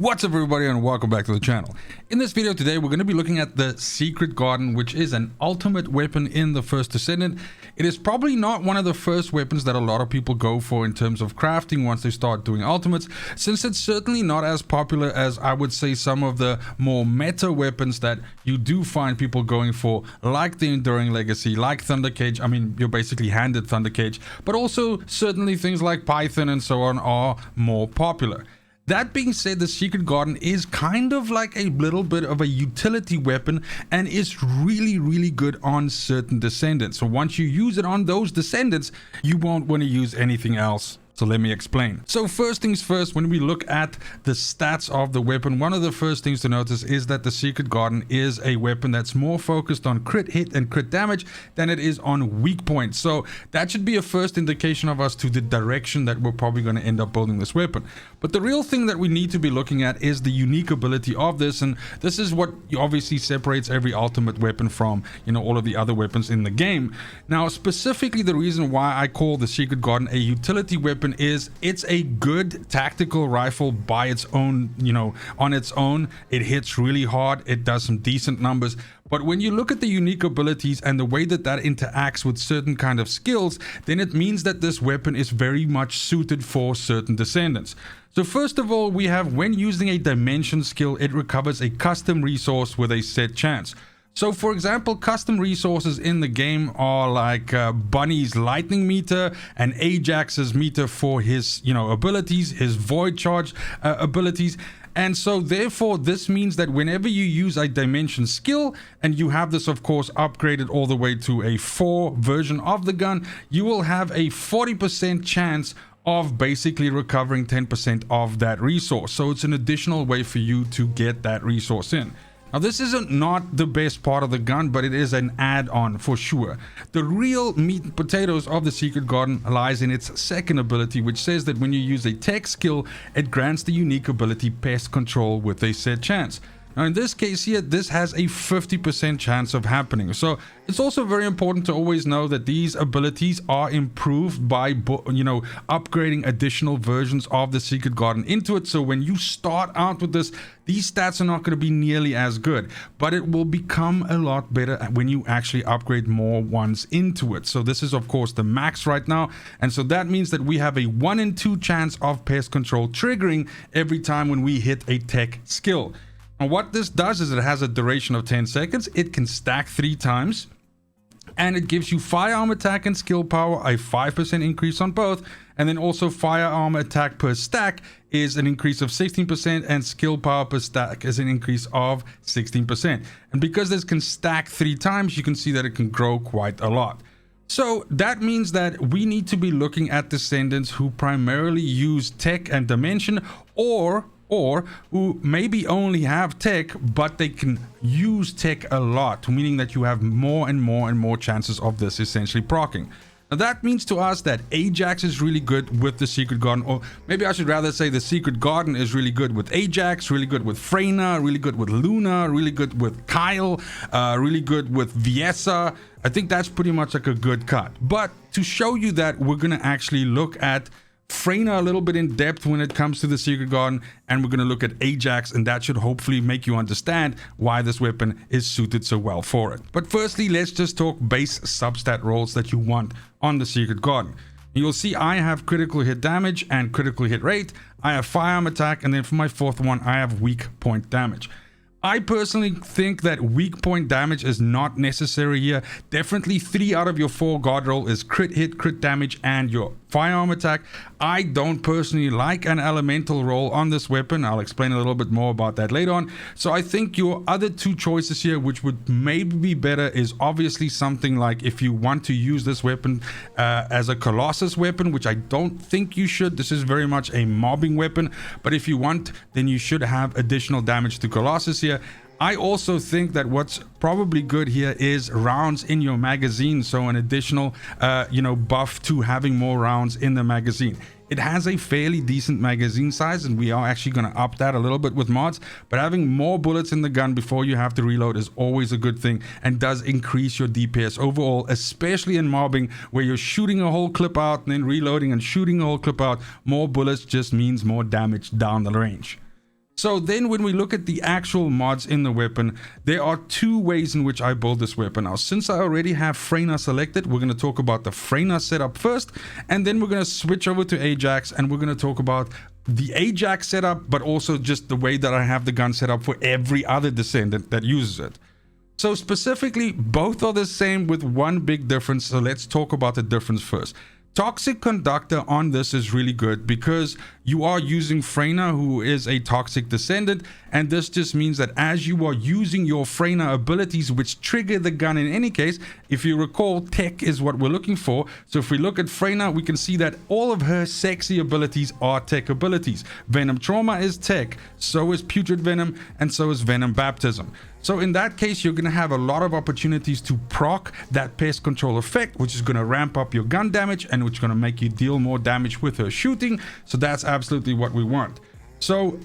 What's up everybody and welcome back to the channel. In this video today we're going to be looking at the Secret Garden, which is an ultimate weapon in the First Descendant. It is probably not one of the first weapons that a lot of people go for in terms of crafting once they start doing ultimates, since it's certainly not as popular as I would say some of the more meta weapons that you do find people going for, like the Enduring Legacy, like Thunder Cage. I mean, you're basically handed Thunder Cage, but also certainly things like Python and so on are more popular. That being said, the Secret Garden is kind of like a little bit of a utility weapon and is really good on certain Descendants. So once you use it on those Descendants, you won't want to use anything else. So let me explain. So first things first, when we look at the stats of the weapon, one of the first things to notice is that the Secret Garden is a weapon that's more focused on crit hit and crit damage than it is on weak points. So that should be a first indication of us to the direction that we're probably going to end up building this weapon. But the real thing that we need to be looking at is the unique ability of this, and this is what obviously separates every ultimate weapon from, all of the other weapons in the game. Now, specifically the reason why I call the Secret Garden a utility weapon is it's a good tactical rifle by its own, on its own. It hits really hard, it does some decent numbers. But when you look at the unique abilities and the way that that interacts with certain kind of skills, then it means that this weapon is very much suited for certain Descendants. So first of all, we have when using a dimension skill, it recovers a custom resource with a set chance. So for example, custom resources in the game are like Bunny's lightning meter and Ajax's meter for his abilities, his void charge abilities. And so therefore this means that whenever you use a dimension skill, and you have this of course upgraded all the way to a 4 version of the gun, you will have a 40% chance of basically recovering 10% of that resource. So it's an additional way for you to get that resource in. Now this isn't not the best part of the gun, but it is an add-on for sure. The real meat and potatoes of the Secret Garden lies in its second ability, which says that when you use a tech skill, it grants the unique ability Pest Control with a set chance. Now in this case here, this has a 50% chance of happening. So it's also very important to always know that these abilities are improved by upgrading additional versions of the Secret Garden into it. So when you start out with this, these stats are not going to be nearly as good, but it will become a lot better when you actually upgrade more ones into it. So this is of course the max right now, and so that means that we have a 1 in 2 chance of Pest Control triggering every time when we hit a tech skill. And what this does is it has a duration of 10 seconds. It can stack 3 times, and it gives you firearm attack and skill power, a 5% increase on both, and then also firearm attack per stack is an increase of 16%, and skill power per stack is an increase of 16%. And because this can stack 3 times, you can see that it can grow quite a lot. So that means that we need to be looking at Descendants who primarily use tech and dimension, or who maybe only have tech, but they can use tech a lot, meaning that you have more and more chances of this essentially proccing. Now that means to us that Ajax is really good with the Secret Garden, or maybe I should rather say the Secret Garden is really good with Ajax, really good with Freyna, really good with Luna, really good with Kyle, really good with Viessa. I think that's pretty much like a good cut. But to show you that, we're going to actually look at Freyna a little bit in depth when it comes to the Secret Garden, and we're going to look at Ajax, and that should hopefully make you understand why this weapon is suited so well for it. But firstly, let's just talk base substat rolls that you want on the Secret Garden. You'll see I have critical hit damage and critical hit rate. I have firearm attack, and then for my 4th one I have weak point damage. I personally think that weak point damage is not necessary here. Definitely 3 out of your 4 guard roll is crit hit, crit damage, and your firearm attack. I don't personally like an elemental roll on this weapon. I'll explain a little bit more about that later on. So I think your other 2 choices here, which would maybe be better, is obviously something like if you want to use this weapon as a Colossus weapon, which I don't think you should. This is very much a mobbing weapon, but if you want, then you should have additional damage to Colossus here. I also think that what's probably good here is rounds in your magazine, so an additional buff to having more rounds in the magazine. It has a fairly decent magazine size, and we are actually going to up that a little bit with mods, but having more bullets in the gun before you have to reload is always a good thing and does increase your DPS overall, especially in mobbing where you're shooting a whole clip out and then reloading and shooting a whole clip out. More bullets just means more damage down the range. So then when we look at the actual mods in the weapon, there are two ways in which I build this weapon. Now, since I already have Freyna selected, we're going to talk about the Freyna setup first, and then we're going to switch over to Ajax, and we're going to talk about the Ajax setup, but also just the way that I have the gun set up for every other Descendant that uses it. So specifically, both are the same with one big difference, so let's talk about the difference first. Toxic Conductor on this is really good because you are using Freyna, who is a toxic Descendant, and this just means that as you are using your Freyna abilities, which trigger the gun in any case, if you recall, tech is what we're looking for. So if we look at Freyna, we can see that all of her sexy abilities are tech abilities. Venom Trauma is tech, so is Putrid Venom, and so is Venom Baptism. So in that case, you're going to have a lot of opportunities to proc that pest control effect, which is going to ramp up your gun damage and which is going to make you deal more damage with her shooting. So that's absolutely what we want. So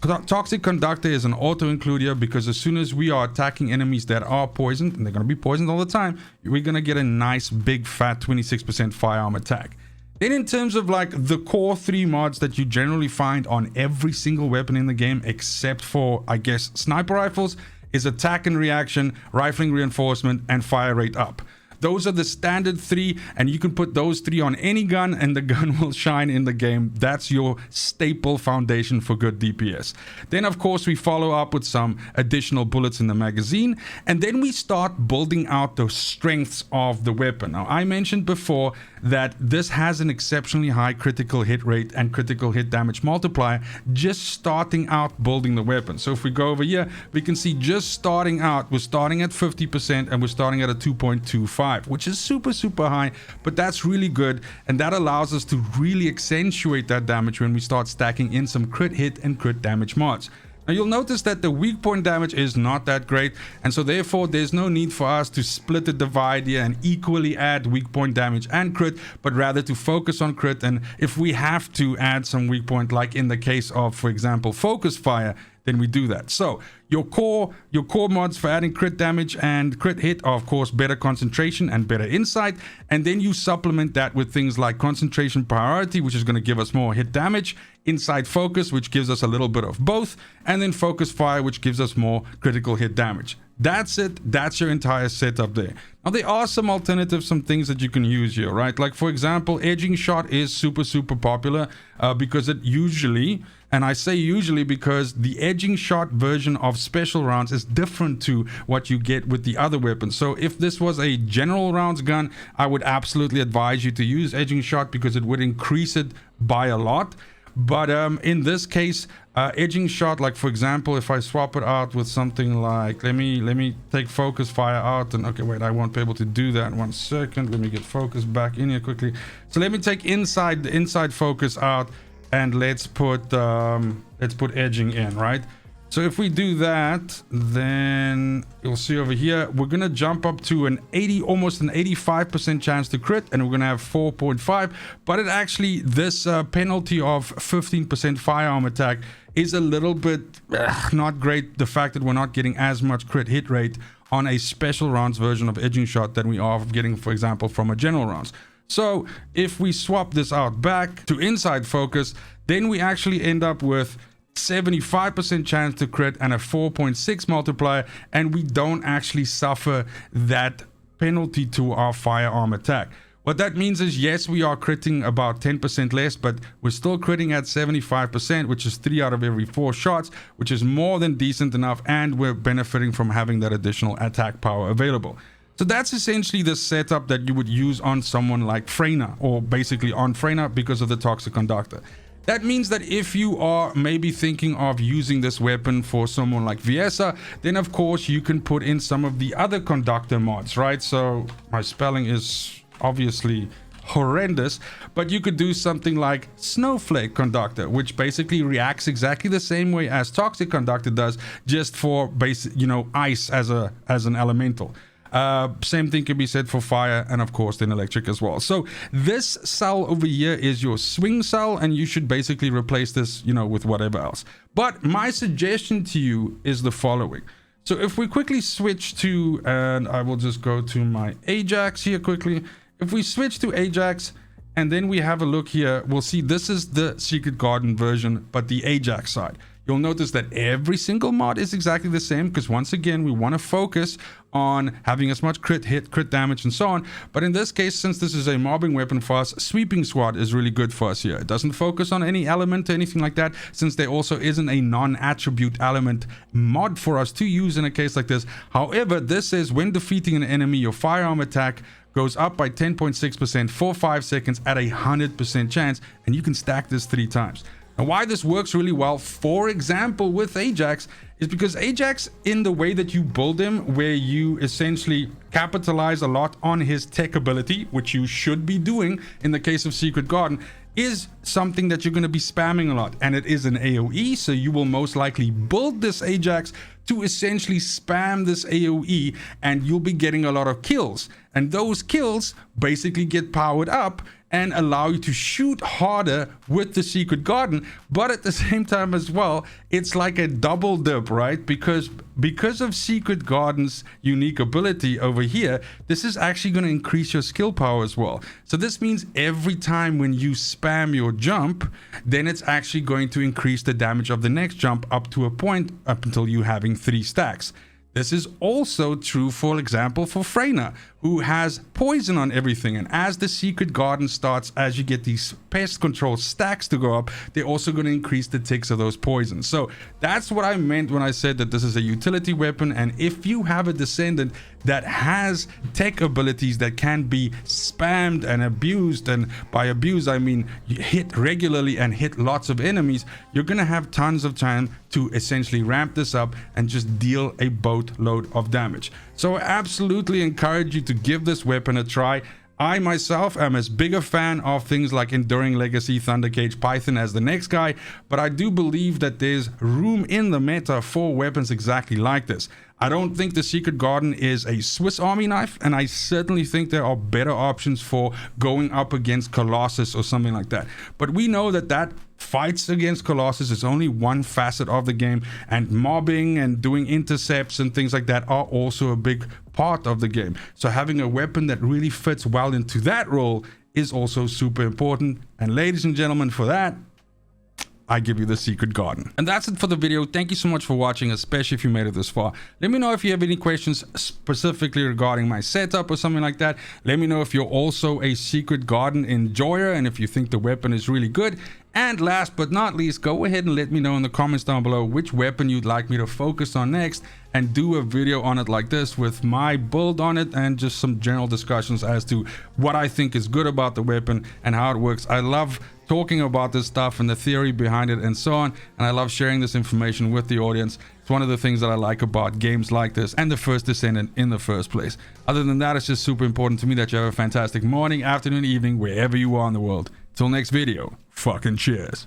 Toxic Conductor is an auto include here because as soon as we are attacking enemies that are poisoned, and they're going to be poisoned all the time, we're going to get a nice big fat 26% firearm attack. Then in terms of like the core 3 mods that you generally find on every single weapon in the game, except for, I guess, sniper rifles, is attack and reaction, rifling reinforcement, and fire rate up. Those are the standard 3, and you can put those 3 on any gun and the gun will shine in the game. That's your staple foundation for good DPS. Then of course we follow up with some additional bullets in the magazine, and then we start building out the strengths of the weapon. Now I mentioned before that this has an exceptionally high critical hit rate and critical hit damage multiplier just starting out building the weapon. So if we go over here, we can see just starting out, we're starting at 50% and we're starting at a 2.25, which is super high, but that's really good, and that allows us to really accentuate that damage when we start stacking in some crit hit and crit damage mods. Now you'll notice that the weak point damage is not that great, and so therefore there's no need for us to split the divide here and equally add weak point damage and crit, but rather to focus on crit, and if we have to add some weak point, like in the case of, for example, focus fire, then we do that. So your core mods for adding crit damage and crit hit are of course better concentration and better insight, and then you supplement that with things like concentration priority, which is going to give us more hit damage, insight focus, which gives us a little bit of both, and then focus fire, which gives us more critical hit damage. That's it. That's your entire setup there. Now there are some alternatives, some things that you can use here, right? Like for example, edging shot is super popular because it usually, and I say usually because the edging shot version of special rounds is different to what you get with the other weapons. So if this was a general rounds gun, I would absolutely advise you to use edging shot because it would increase it by a lot. But in this case, edging shot, like for example, if I swap it out with something like, let me take focus fire out, and okay, wait, I won't be able to do that. 1 second, let me get focus back in here quickly. So let me take the inside focus out, and let's put edging in, right? So if we do that, then you'll see over here, we're going to jump up to an 80, almost an 85% chance to crit, and we're going to have 4.5. But it actually, this penalty of 15% firearm attack is a little bit not great. The fact that we're not getting as much crit hit rate on a special rounds version of edging shot than we are getting, for example, from a general rounds. So if we swap this out back to inside focus, then we actually end up with 75% chance to crit and a 4.6 multiplier, and we don't actually suffer that penalty to our firearm attack. What that means is, yes, we are critting about 10% less, but we're still critting at 75%, which is 3 out of every 4 shots, which is more than decent enough, and we're benefiting from having that additional attack power available. So that's essentially the setup that you would use on someone like Freyna, or basically on Freyna because of the Toxic Conductor. That means that if you are maybe thinking of using this weapon for someone like Viesa, then of course you can put in some of the other conductor mods, right? So my spelling is obviously horrendous, but you could do something like Snowflake Conductor, which basically reacts exactly the same way as Toxic Conductor does, just for basic, ice as an elemental. Same thing can be said for fire, and of course then electric as well. So this cell over here is your swing cell, and you should basically replace this, with whatever else. But my suggestion to you is the following. So if we quickly switch to, and I will just go to my Ajax here quickly. If we switch to Ajax, and then we have a look here, we'll see this is the Secret Garden version, but the Ajax side. you'll notice that every single mod is exactly the same, because once again, we want to focus on having as much crit hit, crit damage, and so on. But in this case, since this is a mobbing weapon for us, Sweeping Squad is really good for us here. It doesn't focus on any element or anything like that, since there also isn't a non-attribute element mod for us to use in a case like this. However, this says when defeating an enemy, your firearm attack goes up by 10.6% for 5 seconds at 100% chance, and you can stack this 3 times. Now, why this works really well, for example, with Ajax, is because Ajax, in the way that you build him, where you essentially capitalize a lot on his tech ability, which you should be doing in the case of Secret Garden, is something that you're going to be spamming a lot. And it is an AoE, so you will most likely build this Ajax to essentially spam this AoE, and you'll be getting a lot of kills. And those kills basically get powered up and allow you to shoot harder with the Secret Garden. But at the same time as well, it's like a double dip, right? Because of Secret Garden's unique ability over here, this is actually going to increase your skill power as well. So this means every time when you spam your jump, then it's actually going to increase the damage of the next jump up to a point, up until you having 3 stacks. This is also true, for example, for Freyna, who has poison on everything. And as the Secret Garden starts, as you get these pest control stacks to go up, they're also going to increase the ticks of those poisons. So that's what I meant when I said that this is a utility weapon. And if you have a Descendant that has tech abilities that can be spammed and abused, and by abuse I mean you hit regularly and hit lots of enemies, you're going to have tons of time to essentially ramp this up and just deal a boatload of damage. So I absolutely encourage you to give this weapon a try. I myself am as big a fan of things like Enduring Legacy, Thundercage, Python as the next guy, but I do believe that there's room in the meta for weapons exactly like this. I don't think the Secret Garden is a Swiss Army knife, and I certainly think there are better options for going up against Colossus or something like that. But we know that fights against Colossus is only one facet of the game, and mobbing and doing intercepts and things like that are also a big part of the game. So having a weapon that really fits well into that role is also super important. And ladies and gentlemen, for that, I give you the Secret Garden. And that's it for the video. Thank you so much for watching, especially if you made it this far. Let me know if you have any questions specifically regarding my setup or something like that. Let me know if you're also a Secret Garden enjoyer and if you think the weapon is really good. And last but not least, go ahead and let me know in the comments down below which weapon you'd like me to focus on next, and do a video on it like this with my build on it and just some general discussions as to what I think is good about the weapon and how it works. I love talking about this stuff and the theory behind it and so on, and I love sharing this information with the audience. It's one of the things that I like about games like this and the First Descendant in the first place. Other than that, it's just super important to me that you have a fantastic morning, afternoon, evening, wherever you are in the world. Till next video, fucking cheers.